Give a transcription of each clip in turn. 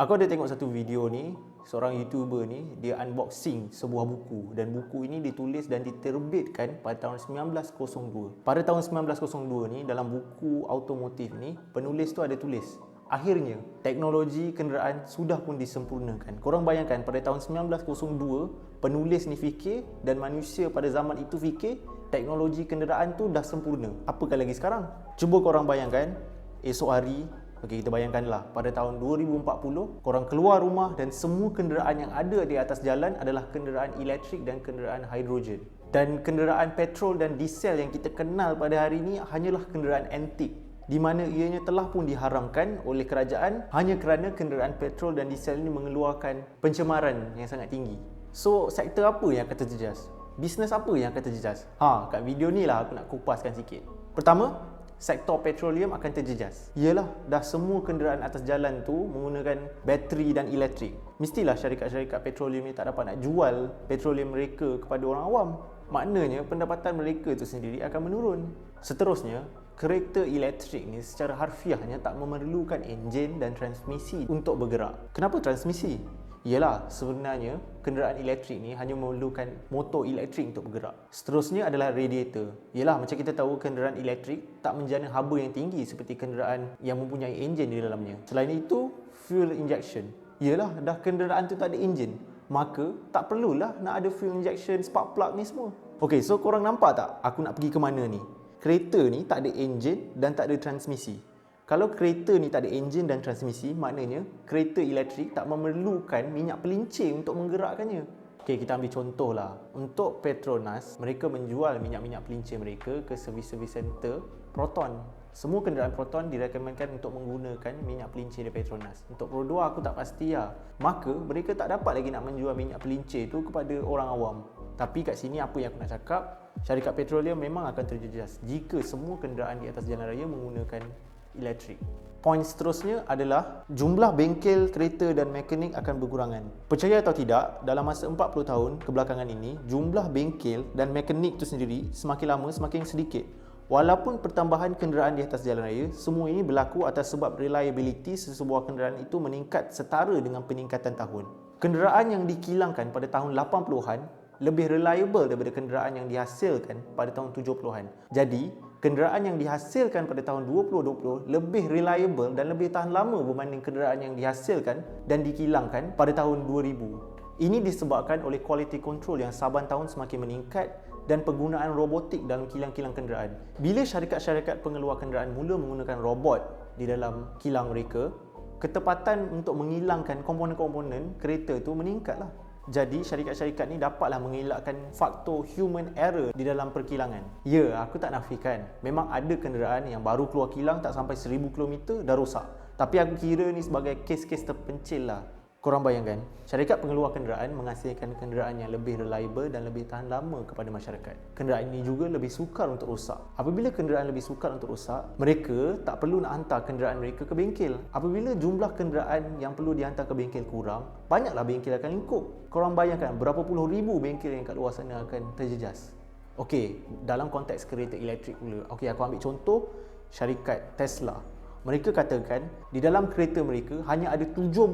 Aku ada tengok satu video ni, seorang YouTuber ni, dia unboxing sebuah buku dan buku ini ditulis dan diterbitkan pada tahun 1902. Pada tahun 1902 ni, dalam buku automotif ni, penulis tu ada tulis, akhirnya teknologi kenderaan sudah pun disempurnakan. Korang bayangkan pada tahun 1902, penulis ni fikir dan manusia pada zaman itu fikir teknologi kenderaan tu dah sempurna. Apakah lagi sekarang? Cuba korang bayangkan, esok hari, okey, kita bayangkanlah pada tahun 2040 korang keluar rumah dan semua kenderaan yang ada di atas jalan adalah kenderaan elektrik dan kenderaan hidrogen. Dan kenderaan petrol dan diesel yang kita kenal pada hari ini hanyalah kenderaan antik, di mana ianya telah pun diharamkan oleh kerajaan hanya kerana kenderaan petrol dan diesel ini mengeluarkan pencemaran yang sangat tinggi. So, sektor apa yang akan terjejas? Bisnes apa yang akan terjejas? Kat video ni lah aku nak kupaskan sikit. Pertama, sektor petroleum akan terjejas. Iyalah, dah semua kenderaan atas jalan tu menggunakan bateri dan elektrik. Mestilah syarikat-syarikat petroleum ni tak dapat nak jual petroleum mereka kepada orang awam. Maknanya pendapatan mereka tu sendiri akan menurun. Seterusnya, kereta elektrik ni secara harfiahnya tak memerlukan enjin dan transmisi untuk bergerak. Kenapa transmisi? Ialah sebenarnya kenderaan elektrik ni hanya memerlukan motor elektrik untuk bergerak. Seterusnya adalah radiator. Ialah macam kita tahu kenderaan elektrik tak menjana haba yang tinggi seperti kenderaan yang mempunyai enjin di dalamnya. Selain itu, fuel injection. Ialah dah kenderaan tu tak ada enjin, maka tak perlulah nak ada fuel injection, spark plug ni semua. Okey, so korang nampak tak aku nak pergi ke mana ni? Kereta ni tak ada enjin dan tak ada transmisi. Kalau kereta ni tak ada enjin dan transmisi, maknanya kereta elektrik tak memerlukan minyak pelincir untuk menggerakkannya. Okey, kita ambil contoh lah. Untuk Petronas, mereka menjual minyak-minyak pelincir mereka ke servis-servis center Proton. Semua kenderaan Proton direkomendkan untuk menggunakan minyak pelincir dari Petronas. Untuk Pro 2 aku tak pasti lah. Maka mereka tak dapat lagi nak menjual minyak pelincir tu kepada orang awam. Tapi kat sini apa yang aku nak cakap, syarikat petroleum memang akan terjejas jika semua kenderaan di atas jalan raya menggunakan elektrik. Poin seterusnya adalah jumlah bengkel kereta dan mekanik akan berkurangan. Percaya atau tidak, dalam masa 40 tahun kebelakangan ini, jumlah bengkel dan mekanik itu sendiri semakin lama semakin sedikit. Walaupun pertambahan kenderaan di atas jalan raya, semua ini berlaku atas sebab reliability sesebuah kenderaan itu meningkat setara dengan peningkatan tahun. Kenderaan yang dikilangkan pada tahun 80-an lebih reliable daripada kenderaan yang dihasilkan pada tahun 70-an. Jadi, kenderaan yang dihasilkan pada tahun 2020 lebih reliable dan lebih tahan lama berbanding kenderaan yang dihasilkan dan dikilangkan pada tahun 2000. Ini disebabkan oleh quality control yang saban tahun semakin meningkat dan penggunaan robotik dalam kilang-kilang kenderaan. Bila syarikat-syarikat pengeluar kenderaan mula menggunakan robot di dalam kilang mereka, ketepatan untuk menghilangkan komponen-komponen kereta itu meningkatlah. Jadi syarikat-syarikat ni dapatlah mengelakkan faktor human error di dalam perkilangan. Ya, aku tak nafikan, memang ada kenderaan yang baru keluar kilang tak sampai 1000 km dah rosak. Tapi aku kira ni sebagai kes-kes terpencil lah. Korang bayangkan, syarikat pengeluar kenderaan menghasilkan kenderaan yang lebih reliable dan lebih tahan lama kepada masyarakat. Kenderaan ini juga lebih sukar untuk rosak. Apabila kenderaan lebih sukar untuk rosak, mereka tak perlu nak hantar kenderaan mereka ke bengkel. Apabila jumlah kenderaan yang perlu dihantar ke bengkel kurang, banyaklah bengkel akan lingkup. Korang bayangkan berapa puluh ribu bengkel yang kat luar sana akan terjejas. Okey, dalam konteks kereta elektrik pula. Okey, aku ambil contoh syarikat Tesla. Mereka katakan di dalam kereta mereka hanya ada 17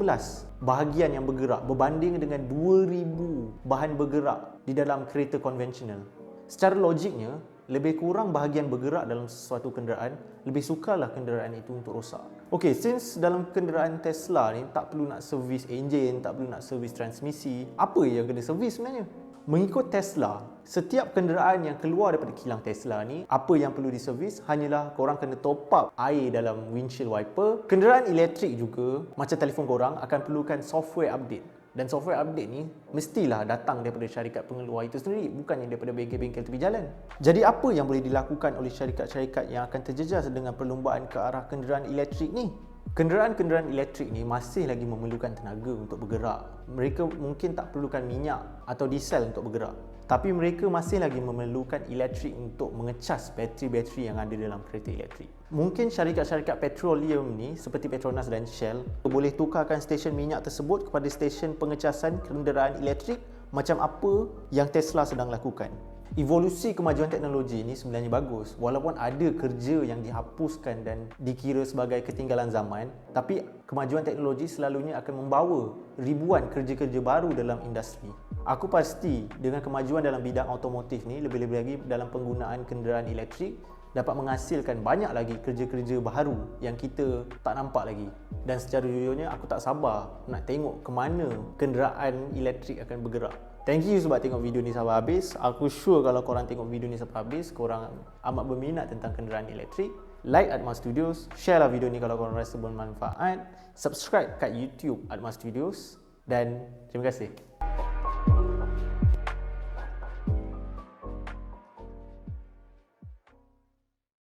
bahagian yang bergerak berbanding dengan 2000 bahan bergerak di dalam kereta konvensional. Secara logiknya, lebih kurang bahagian bergerak dalam sesuatu kenderaan, lebih sukarlah kenderaan itu untuk rosak. Okey, since dalam kenderaan Tesla ni tak perlu nak servis enjin, tak perlu nak servis transmisi, apa yang kena servis sebenarnya? Mengikut Tesla, setiap kenderaan yang keluar daripada kilang Tesla ni, apa yang perlu diservis hanyalah korang kena top up air dalam windshield wiper. Kenderaan elektrik juga, macam telefon korang, akan perlukan software update. Dan software update ni mestilah datang daripada syarikat pengeluar itu sendiri, bukannya daripada bengkel-bengkel tepi jalan. Jadi apa yang boleh dilakukan oleh syarikat-syarikat yang akan terjejas dengan perlumbaan ke arah kenderaan elektrik ni? Kenderaan-kenderaan elektrik ni masih lagi memerlukan tenaga untuk bergerak. Mereka mungkin tak perlukan minyak atau diesel untuk bergerak. Tapi mereka masih lagi memerlukan elektrik untuk mengecas bateri-bateri yang ada dalam kereta elektrik. Mungkin syarikat-syarikat petroleum ni seperti Petronas dan Shell boleh tukarkan stesen minyak tersebut kepada stesen pengecasan kenderaan elektrik macam apa yang Tesla sedang lakukan. Evolusi kemajuan teknologi ini sebenarnya bagus. Walaupun ada kerja yang dihapuskan dan dikira sebagai ketinggalan zaman, tapi kemajuan teknologi selalunya akan membawa ribuan kerja-kerja baru dalam industri. Aku pasti dengan kemajuan dalam bidang automotif ni, lebih-lebih lagi dalam penggunaan kenderaan elektrik, dapat menghasilkan banyak lagi kerja-kerja baru yang kita tak nampak lagi. Dan secara jujurnya aku tak sabar nak tengok ke mana kenderaan elektrik akan bergerak. Thank you sebab tengok video ni sampai habis. Aku sure kalau korang tengok video ni sampai habis, korang amat berminat tentang kenderaan elektrik. Like Atma Studios, share lah video ni kalau korang rasa bermanfaat, subscribe kat YouTube Atma Studios dan terima kasih.